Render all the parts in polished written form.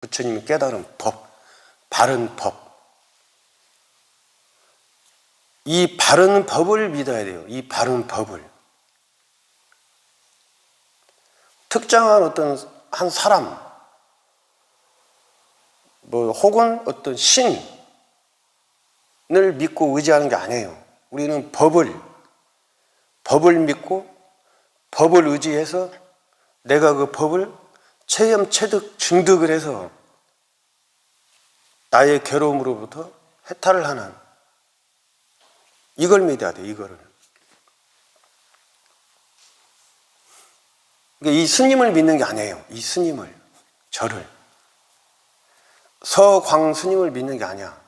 부처님이 깨달은 법, 바른 법. 이 바른 법을 믿어야 돼요. 이 바른 법을. 특정한 어떤 한 사람, 혹은 어떤 신을 믿고 의지하는 게 아니에요. 우리는 법을 믿고 법을 의지해서 내가 그 법을 체험, 체득, 증득을 해서 나의 괴로움으로부터 해탈을 하는, 이걸 믿어야 돼, 이거를. 그러니까 이 스님을 믿는 게 아니에요. 이 스님을, 저를. 서광 스님을 믿는 게 아니야.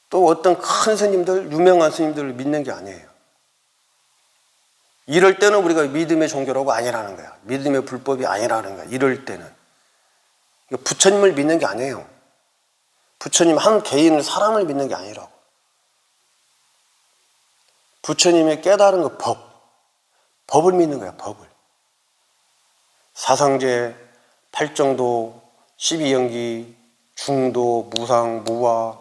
또 어떤 큰 스님들, 유명한 스님들을 믿는 게 아니에요. 이럴 때는 우리가 믿음의 종교라고 아니라는 거야. 믿음의 불법이 아니라는 거야. 이럴 때는. 그러니까 부처님을 믿는 게 아니에요. 부처님 한 개인을, 사람을 믿는 게 아니라고. 부처님의 깨달은 그 법을 믿는 거야, 법을. 사상제, 팔정도, 12연기, 중도, 무상, 무화,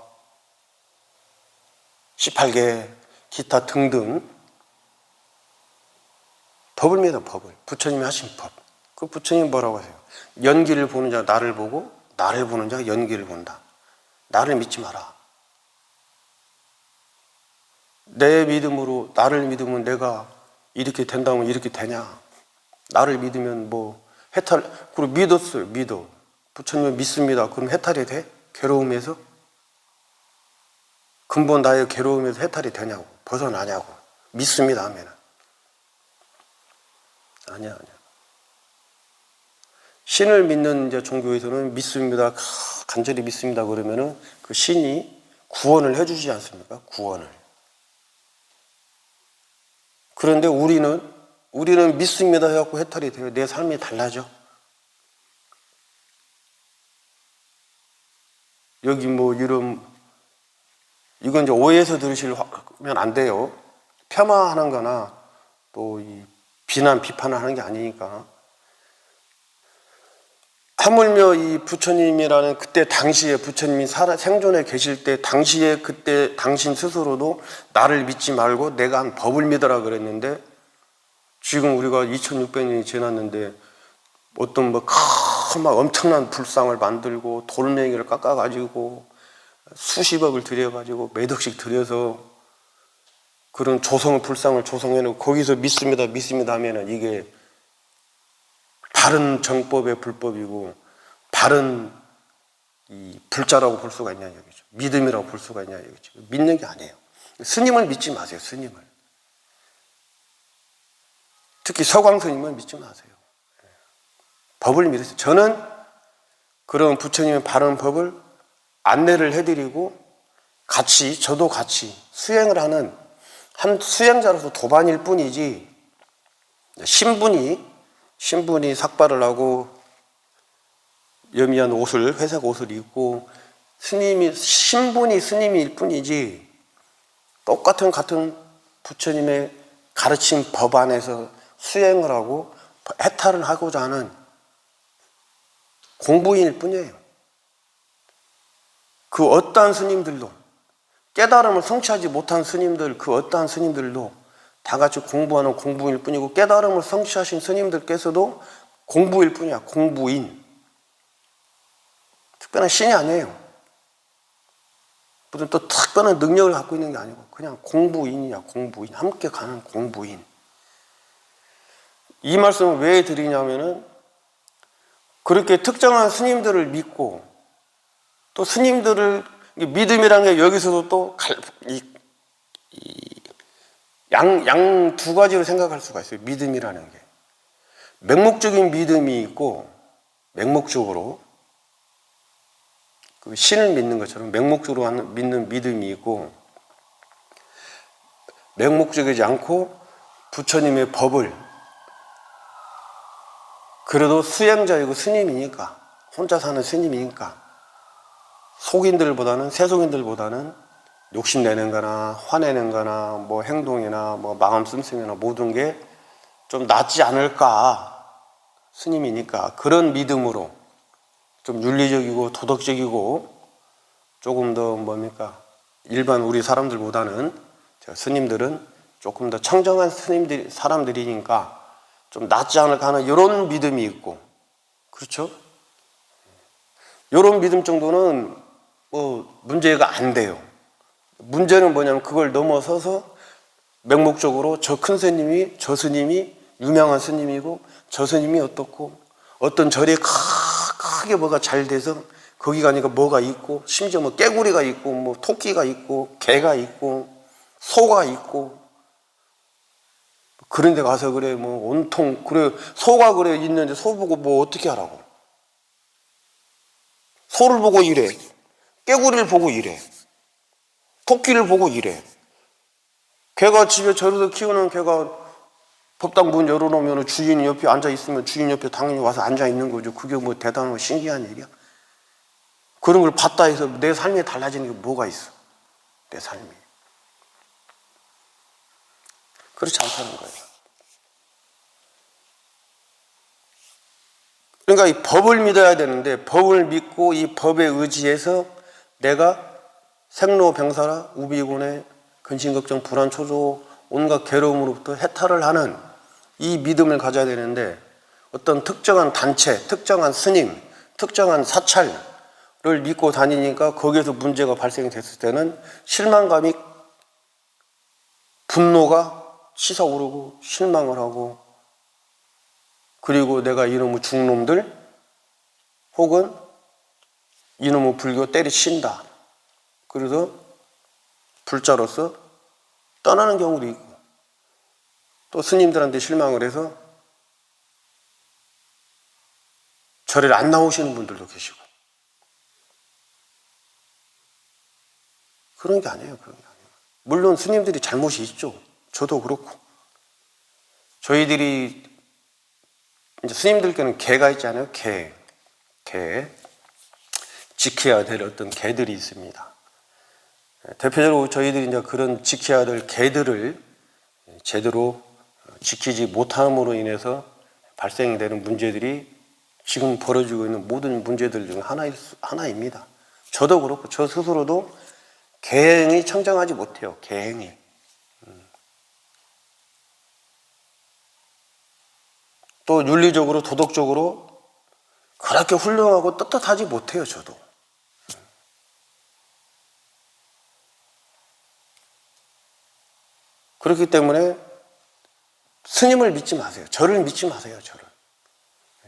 18개, 기타 등등 법을 믿어, 법을. 부처님이 하신 법. 그 부처님이 뭐라고 하세요? 연기를 보는 자가 나를 보고 나를 보는 자가 연기를 본다. 나를 믿지 마라. 내 믿음으로, 나를 믿으면 내가 이렇게 된다면 이렇게 되냐? 나를 믿으면 해탈, 그리고 믿었어요, 믿어. 부처님을 믿습니다. 그럼 해탈이 돼? 괴로움에서? 근본 나의 괴로움에서 해탈이 되냐고, 벗어나냐고. 믿습니다 하면은. 아니야. 신을 믿는 이제 종교에서는 믿습니다, 간절히 믿습니다 그러면은 그 신이 구원을 해주지 않습니까? 구원을. 그런데 우리는 믿습니다 해갖고 해탈이 돼요. 내 삶이 달라져. 여기 이건 이제 오해해서 들으시면 안 돼요. 폄하하는 거나 또 비난, 비판을 하는 게 아니니까. 하물며 이 부처님이라는 그때 당시에 부처님이 생존해 계실 때 당시에 그때 당신 스스로도 나를 믿지 말고 내가 한 법을 믿어라 그랬는데 지금 우리가 2600년이 지났는데 어떤 막 엄청난 불상을 만들고 돌멩이를 깎아가지고 수십억을 들여가지고 몇 억씩 들여서 그런 불상을 조성해놓고 거기서 믿습니다 하면은 이게 바른 정법의 불법이고 바른 이 불자라고 볼 수가 있냐 얘기죠. 믿음이라고 볼 수가 있냐 얘기죠. 믿는 게 아니에요. 스님을 믿지 마세요. 스님을. 특히 서광 스님을 믿지 마세요. 법을 믿으세요. 저는 그런 부처님의 바른 법을 안내를 해드리고 저도 같이 수행을 하는 한 수행자로서 도반일 뿐이지 신분이 삭발을 하고 여미한 옷을, 회색 옷을 입고 신분이 스님일 뿐이지 같은 부처님의 가르친 법 안에서 수행을 하고 해탈을 하고자 하는 공부인일 뿐이에요. 그 어떠한 스님들도 깨달음을 성취하지 못한 스님들, 그 어떠한 스님들도 다 같이 공부하는 공부인일 뿐이고 깨달음을 성취하신 스님들께서도 공부일 뿐이야. 공부인. 특별한 신이 아니에요. 무슨 또 특별한 능력을 갖고 있는 게 아니고 그냥 공부인이야. 공부인. 함께 가는 공부인. 이 말씀을 왜 드리냐면은 그렇게 특정한 스님들을 믿고 또 스님들을 믿음이라는 게 여기서도 또 양 두 가지로 생각할 수가 있어요. 믿음이라는 게. 맹목적인 믿음이 있고 맹목적으로 그 신을 믿는 것처럼 맹목적으로 믿는 믿음이 있고 맹목적이지 않고 부처님의 법을 그래도 수행자이고 스님이니까 혼자 사는 스님이니까 세속인들보다는 욕심내는 거나 화내는 거나 행동이나 마음 씀씀이나 모든 게 좀 낫지 않을까. 스님이니까 그런 믿음으로 좀 윤리적이고 도덕적이고 조금 더 뭡니까? 일반 우리 사람들보다는 스님들은 조금 더 청정한 사람들이니까 좀 낫지 않을까 하는 이런 믿음이 있고, 그렇죠? 이런 믿음 정도는 뭐 문제가 안 돼요. 문제는 뭐냐면 그걸 넘어서서 맹목적으로 저 큰 스님이, 저 스님이 유명한 스님이고 저 스님이 어떻고 어떤 절이 크게 뭐가 잘 돼서 거기 가니까 뭐가 있고 심지어 뭐 깨구리가 있고 뭐 토끼가 있고 개가 있고 소가 있고 그런 데 가서 그래 뭐 온통 그래 소가 그래 있는데 소 보고 뭐 어떻게 하라고. 소를 보고 이래. 깨구리를 보고 이래. 토끼를 보고 이래. 개가 집에 저러서 키우는 개가 법당 문 열어놓으면 주인이 옆에 앉아있으면 주인 옆에 당연히 와서 앉아있는 거죠. 그게 뭐 대단하고 신기한 일이야? 그런 걸 봤다 해서 내 삶이 달라지는 게 뭐가 있어? 내 삶이. 그렇지 않다는 거예요. 그러니까 이 법을 믿어야 되는데 법을 믿고 이 법에 의지해서 내가 생로병사라 우비곤해 근심걱정 불안초조 온갖 괴로움으로부터 해탈을 하는 이 믿음을 가져야 되는데 어떤 특정한 단체, 특정한 스님, 특정한 사찰을 믿고 다니니까 거기에서 문제가 발생됐을 때는 실망감이 분노가 치솟아오르고 실망을 하고 그리고 내가 이놈의 중놈들 혹은 이놈의 불교 때리친다. 그래서 불자로서 떠나는 경우도 있고 또 스님들한테 실망을 해서 절에 안 나오시는 분들도 계시고 그런 게 아니에요. 그런 게 아니에요. 물론 스님들이 잘못이 있죠. 저도 그렇고 저희들이 이제 스님들께는 개가 있잖아요. 개 지켜야 될 어떤 개들이 있습니다. 대표적으로 저희들이 이제 그런 지켜야 될 개들을 제대로 지키지 못함으로 인해서 발생이 되는 문제들이 지금 벌어지고 있는 모든 문제들 중 하나입니다. 저도 그렇고 저 스스로도 계행이 청정하지 못해요. 계행이. 또 윤리적으로 도덕적으로 그렇게 훌륭하고 떳떳하지 못해요. 저도. 그렇기 때문에 스님을 믿지 마세요. 저를 믿지 마세요. 저를.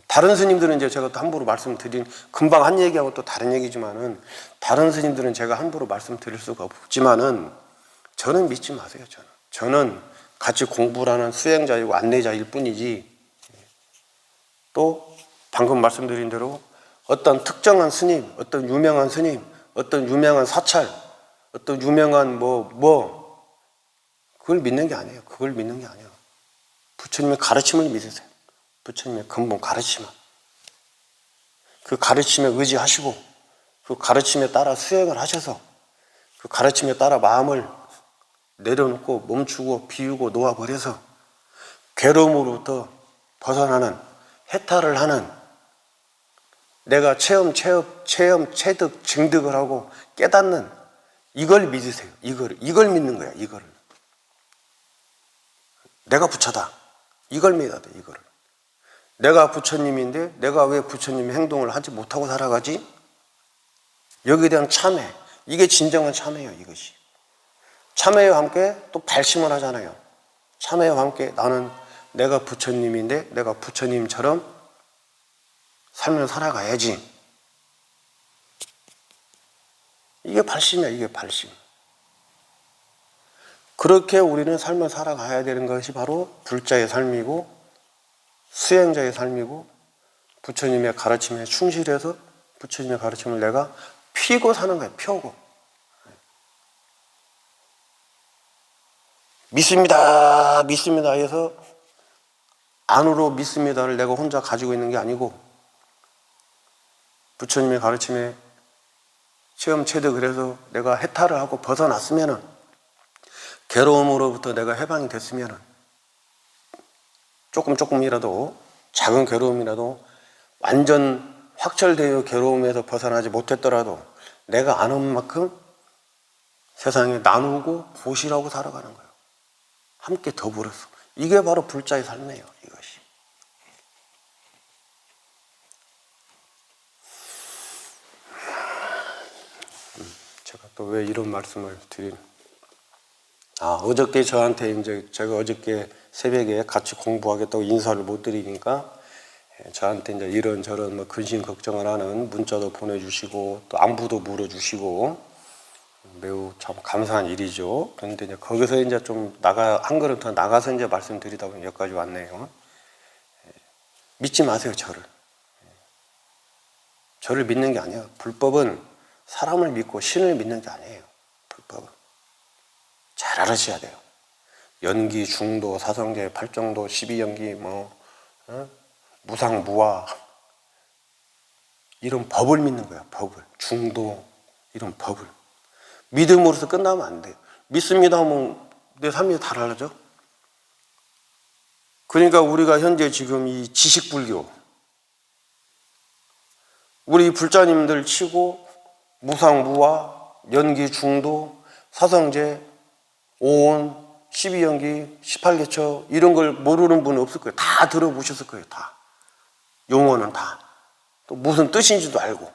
다른 스님들은 이제 제가 또 함부로 말씀드린 금방 한 얘기하고 또 다른 얘기지만은 다른 스님들은 제가 함부로 말씀드릴 수가 없지만은 저는 믿지 마세요. 저는 같이 공부를 하는 수행자이고 안내자일 뿐이지 또 방금 말씀드린 대로 어떤 특정한 스님, 어떤 유명한 스님, 어떤 유명한 사찰, 어떤 유명한 그걸 믿는 게 아니에요. 그걸 믿는 게 아니에요. 부처님의 가르침을 믿으세요. 부처님의 근본 가르침을. 그 가르침에 의지하시고 그 가르침에 따라 수행을 하셔서 그 가르침에 따라 마음을 내려놓고 멈추고 비우고 놓아버려서 괴로움으로부터 벗어나는 해탈을 하는 내가 체험, 체득, 증득을 하고 깨닫는 이걸 믿으세요. 이걸 믿는 거야. 이거를. 내가 부처다. 이걸 믿어야 돼. 이거를. 내가 부처님인데 내가 왜 부처님의 행동을 하지 못하고 살아가지? 여기에 대한 참회. 이게 진정한 참회예요. 이것이. 참회와 함께 또 발심을 하잖아요. 참회와 함께 나는 내가 부처님인데 내가 부처님처럼 삶을 살아가야지. 이게 발심이야. 이게 발심. 그렇게 우리는 삶을 살아가야 되는 것이 바로 불자의 삶이고 수행자의 삶이고 부처님의 가르침에 충실해서 부처님의 가르침을 내가 피고 사는 거예요. 펴고. 믿습니다. 믿습니다 해서 안으로 믿습니다를 내가 혼자 가지고 있는 게 아니고 부처님의 가르침에 체험 체득을 해서 내가 해탈을 하고 벗어났으면은 괴로움으로부터 내가 해방이 됐으면은 조금이라도 작은 괴로움이라도 완전 확철되어 괴로움에서 벗어나지 못했더라도 내가 아는 만큼 세상에 나누고 보시라고 살아가는 거예요. 함께 더불어서. 이게 바로 불자의 삶이에요. 이것이. 제가 또 왜 이런 말씀을 어저께 저한테 이제 제가 어저께 새벽에 같이 공부하겠다고 인사를 못 드리니까 저한테 이제 이런저런 뭐 근심 걱정을 하는 문자도 보내주시고 또 안부도 물어주시고 매우 참 감사한 일이죠. 그런데 이제 거기서 이제 좀 한 걸음 더 나가서 이제 말씀드리다 보니 여기까지 왔네요. 믿지 마세요, 저를. 저를 믿는 게 아니에요. 불법은 사람을 믿고 신을 믿는 게 아니에요. 불법은. 잘 알으셔야 돼요. 연기, 중도, 사성제, 팔정도, 12연기, 무상무화 이런 법을 믿는 거야. 법을. 중도 이런 법을. 믿음으로서 끝나면 안 돼요. 믿습니다 하면 내 삶이 달라져. 그러니까 우리가 현재 지금 이 지식불교 우리 불자님들 치고 무상무화, 연기, 중도, 사성제, 오온, 12연기, 18개처 이런 걸 모르는 분은 없을 거예요. 다 들어보셨을 거예요. 다. 용어는 다. 또 무슨 뜻인지도 알고.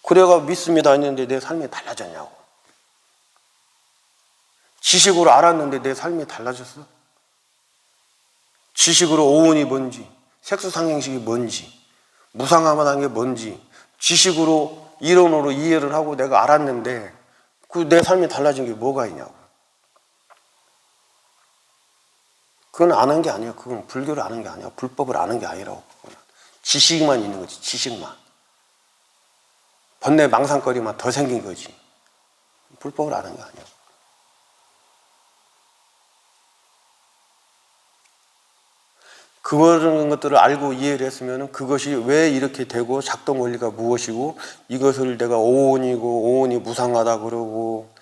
그래가 믿습니다 했는데 내 삶이 달라졌냐고. 지식으로 알았는데 내 삶이 달라졌어? 지식으로 오온이 뭔지, 색수상행식이 뭔지, 무상하다는 게 뭔지 지식으로 이론으로 이해를 하고 내가 알았는데 그 내 삶이 달라진 게 뭐가 있냐고. 그건 아는 게 아니야. 그건 불교를 아는 게 아니야. 불법을 아는 게 아니라고. 지식만 있는 거지. 지식만. 번뇌 망상거리만 더 생긴 거지. 불법을 아는 게 아니야. 그런 것들을 알고 이해를 했으면 그것이 왜 이렇게 되고 작동 원리가 무엇이고 이것을 내가 오온이고 오온이 무상하다 그러고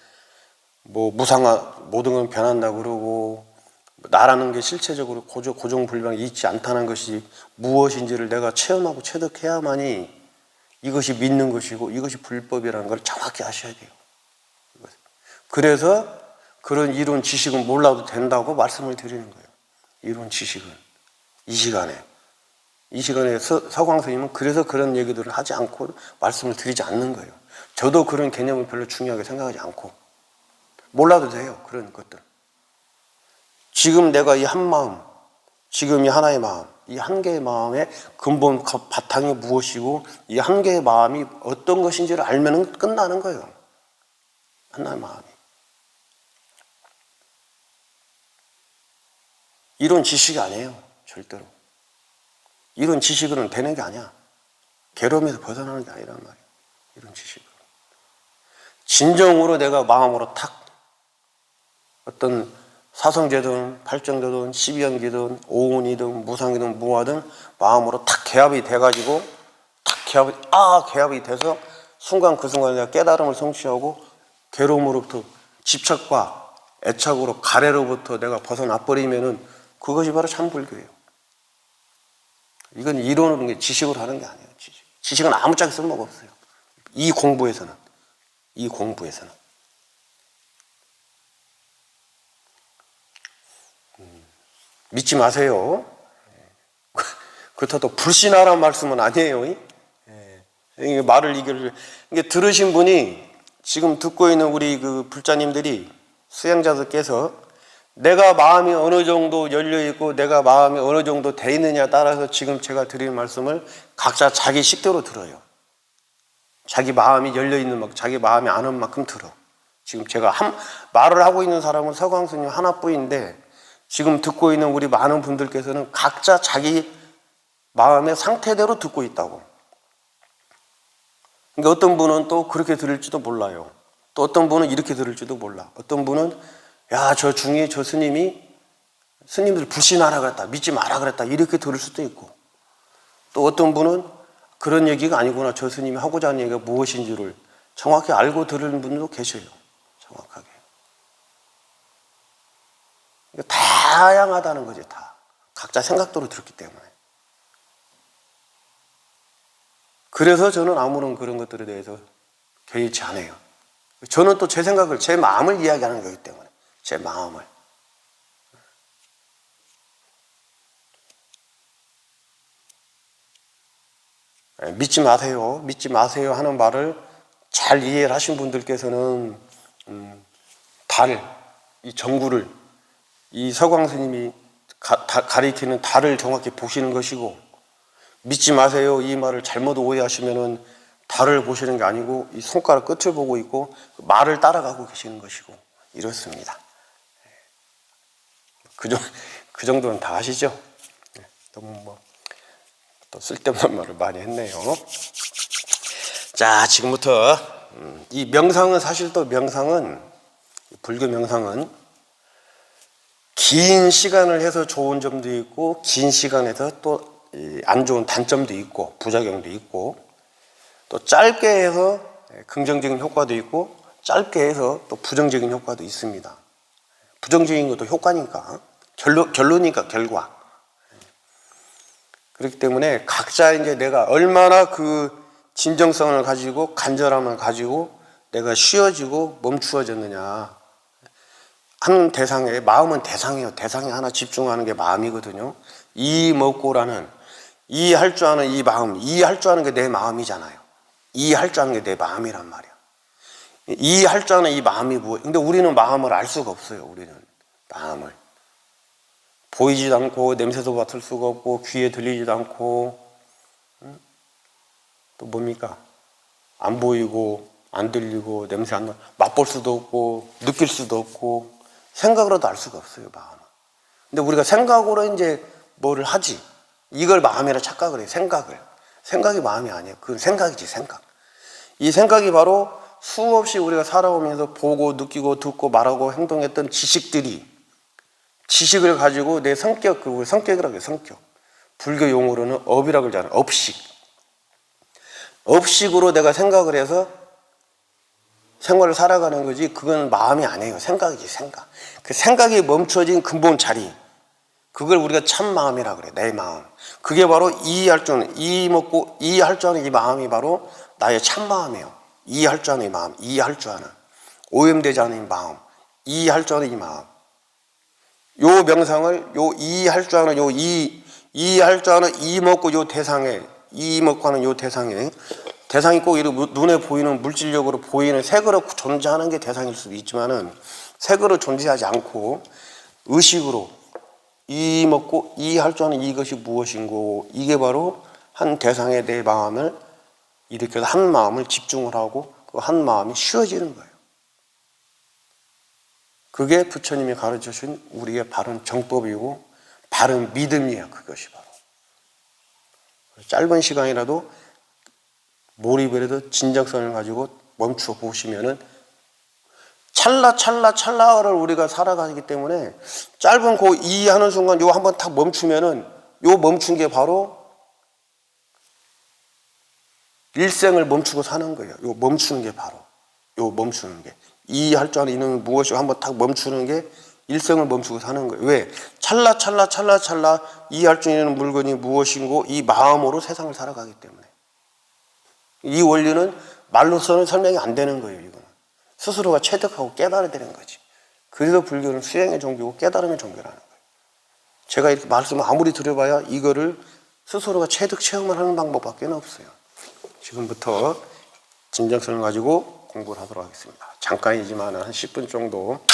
뭐 모든 건 변한다 그러고 나라는 게 실체적으로 고정불변이 있지 않다는 것이 무엇인지를 내가 체험하고 체득해야만이 이것이 믿는 것이고 이것이 불법이라는 걸 정확히 아셔야 돼요. 그래서 그런 이론 지식은 몰라도 된다고 말씀을 드리는 거예요. 이론 지식은. 이 시간에 서광 스님은 그래서 그런 얘기들을 하지 않고 말씀을 드리지 않는 거예요. 저도 그런 개념을 별로 중요하게 생각하지 않고 몰라도 돼요. 그런 것들. 지금 내가 이 한 마음, 지금 이 하나의 마음, 이 한 개의 마음의 근본 바탕이 무엇이고 이 한 개의 마음이 어떤 것인지를 알면 끝나는 거예요. 하나의 마음이. 이런 지식이 아니에요. 절대로. 이런 지식으로는 되는 게 아니야. 괴로움에서 벗어나는 게 아니란 말이야. 이런 지식으로. 진정으로 내가 마음으로 탁 어떤 사성제든 팔정제든 12연기든 오운이든 무상이든 무화든 마음으로 탁 개합이 돼가지고 탁 개합이 돼서 순간 그 순간에 내가 깨달음을 성취하고 괴로움으로부터 집착과 애착으로 가래로부터 내가 벗어나 버리면은 그것이 바로 참불교예요. 이건 이론으로 게 지식으로 하는 게 아니에요. 지식은 아무짝에 쓸모가 없어요. 이 공부에서는. 믿지 마세요. 그렇다고 불신하라는 말씀은 아니에요. 말을 이게 들으신 분이 지금 듣고 있는 우리 그 불자님들이 수행자들께서 내가 마음이 어느 정도 열려 있고 내가 마음이 어느 정도 돼 있느냐에 따라서 지금 제가 드리는 말씀을 각자 자기 식대로 들어요. 자기 마음이 열려 있는 만큼, 자기 마음이 아는 만큼 들어. 지금 제가 말을 하고 있는 사람은 서광 스님 하나뿐인데 지금 듣고 있는 우리 많은 분들께서는 각자 자기 마음의 상태대로 듣고 있다고. 그러니까 어떤 분은 또 그렇게 들을지도 몰라요. 또 어떤 분은 이렇게 들을지도 몰라. 어떤 분은 야, 저 중에 저 스님들 불신하라 그랬다, 믿지 마라 그랬다 이렇게 들을 수도 있고 또 어떤 분은 그런 얘기가 아니구나, 저 스님이 하고자 하는 얘기가 무엇인지를 정확히 알고 들으는 분들도 계셔요. 정확하게. 다양하다는 거지. 다 각자 생각대로 들었기 때문에. 그래서 저는 아무런 그런 것들에 대해서 개의치 않아요. 저는 또 제 생각을, 제 마음을 이야기하는 거기 때문에, 제 마음을. 믿지 마세요, 믿지 마세요 하는 말을 잘 이해를 하신 분들께서는 이 정구를, 이 서광 스님이 가리키는 달을 정확히 보시는 것이고, 믿지 마세요 이 말을 잘못 오해하시면은 달을 보시는 게 아니고 이 손가락 끝을 보고 있고 말을 따라가고 계시는 것이고, 이렇습니다. 그 정도는 다 아시죠? 너무 또 쓸데없는 말을 많이 했네요. 자, 지금부터 이 명상은, 사실 또 명상은, 불교 명상은 긴 시간을 해서 좋은 점도 있고, 긴 시간에서 또 안 좋은 단점도 있고, 부작용도 있고, 또 짧게 해서 긍정적인 효과도 있고, 짧게 해서 또 부정적인 효과도 있습니다. 부정적인 것도 효과니까, 결론이니까 결과. 그렇기 때문에 각자 이제 내가 얼마나 그 진정성을 가지고 간절함을 가지고 내가 쉬어지고 멈추어졌느냐. 한 대상에, 마음은 대상이에요. 대상에 하나 집중하는 게 마음이거든요. 이먹고라는, 이해할 줄 아는 이 마음, 이해할 줄 아는 게 내 마음이잖아요. 이해할 줄 아는 게 내 마음이란 말이야. 이해할 줄 아는 이 마음이 뭐예요? 근데 우리는 마음을 알 수가 없어요. 우리는 마음을. 보이지도 않고 냄새도 맡을 수가 없고 귀에 들리지도 않고, 또 뭡니까? 안 보이고 안 들리고 냄새 안 나, 맛볼 수도 없고 느낄 수도 없고 생각으로도 알 수가 없어요, 마음은. 근데 우리가 생각으로 이제 뭐를 하지, 이걸 마음이라 착각을 해요. 생각이 마음이 아니에요. 그건 생각이지, 생각. 이 생각이 바로 수없이 우리가 살아오면서 보고 느끼고 듣고 말하고 행동했던 지식을 가지고 내 성격, 그 성격이라고 해요. 성격. 불교 용어로는 업이라고 그러잖아요. 업식으로 내가 생각을 해서 생활을 살아가는 거지, 그건 마음이 아니에요. 생각이지, 생각. 그 생각이 멈춰진 근본 자리, 그걸 우리가 참 마음이라고 그래. 내 마음. 그게 바로 이해할 줄 아는, 이해할 줄 아는 이 마음이 바로 나의 참 마음이에요. 이해할 줄 아는 이 마음, 이해할 줄 아는, 오염되지 않은 이 마음, 이해할 줄 아는 이 마음. 요 명상을, 요 이해할 줄 아는, 이해할 줄 아는 요 대상에, 먹고 하는 요 대상이 꼭 이렇게 눈에 보이는, 물질력으로 보이는 색으로 존재하는 게 대상일 수도 있지만은, 색으로 존재하지 않고 의식으로 먹고 이해할 줄 아는 이것이 무엇인고, 이게 바로 한 대상에 내 마음을 일으켜서 한 마음을 집중을 하고 그 한 마음이 쉬어지는 거예요. 그게 부처님이 가르쳐 주신 우리의 바른 정법이고 바른 믿음이에요. 그것이 바로. 짧은 시간이라도 몰입을 해서 진정성을 가지고 멈추어 보시면은 찰나를 우리가 살아가기 때문에, 짧은 그 이해하는 순간 요 한번 탁 멈추면은, 요 멈춘 게 바로 일생을 멈추고 사는 거예요. 요 멈추는 게 바로, 요 멈추는 게, 이해할 줄 아는 이는 무엇이고 한번 탁 멈추는 게 일생을 멈추고 사는 거예요. 왜? 찰나 이해할 줄 아는 물건이 무엇인고 이 마음으로 세상을 살아가기 때문에. 이 원리는 말로서는 설명이 안 되는 거예요. 이거는 스스로가 체득하고 깨달아야 되는 거지. 그래서 불교는 수행의 종교고 깨달음의 종교라는 거예요. 제가 이렇게 말씀을 아무리 드려봐야 이거를 스스로가 체득 체험을 하는 방법밖에 없어요. 지금부터 진정성을 가지고 공부를 하도록 하겠습니다. 잠깐이지만 한 10분 정도.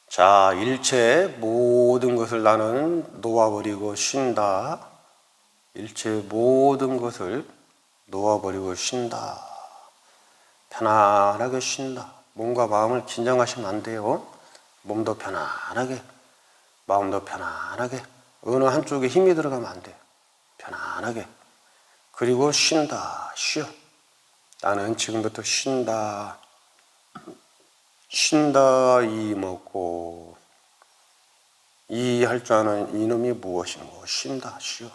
자, 일체 모든 것을 나는 놓아버리고 쉰다. 일체 모든 것을 놓아버리고 쉰다. 편안하게 쉰다. 몸과 마음을 긴장하시면 안 돼요. 몸도 편안하게, 마음도 편안하게. 어느 한쪽에 힘이 들어가면 안 돼요. 편안하게. 그리고 쉰다. 쉬어. 나는 지금부터 쉰다. 쉰다 이먹고, 이해할 줄 아는 이놈이 무엇인고, 쉰다. 쉬어.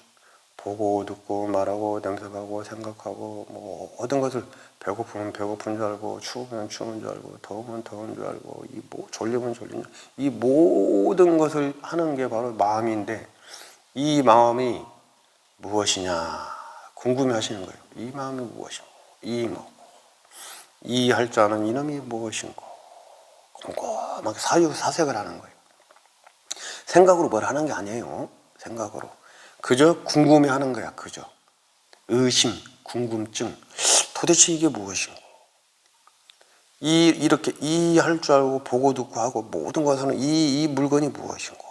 보고 듣고 말하고 냄새가고 생각하고 모든 것을, 배고프면 배고픈 줄 알고, 추우면 추운 줄 알고, 더우면 더운 줄 알고, 졸리면 졸린 줄 알고, 이 모든 것을 하는 게 바로 마음인데, 이 마음이 무엇이냐 궁금해 하시는 거예요. 이 마음이 무엇인고, 이 뭐고, 이 할 줄 아는 이놈이 무엇인고, 꼼꼼하게 사유사색을 하는 거예요. 생각으로 뭘 하는 게 아니에요. 생각으로. 그저 궁금해 하는 거야. 그저. 의심, 궁금증. 도대체 이게 무엇인고. 이렇게 이 할 줄 알고 보고 듣고 하고 모든 것은 이 물건이 무엇인고.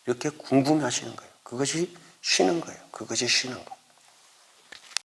이렇게 궁금해 하시는 거예요. 그것이 쉬는 거예요. 그것이 쉬는 거.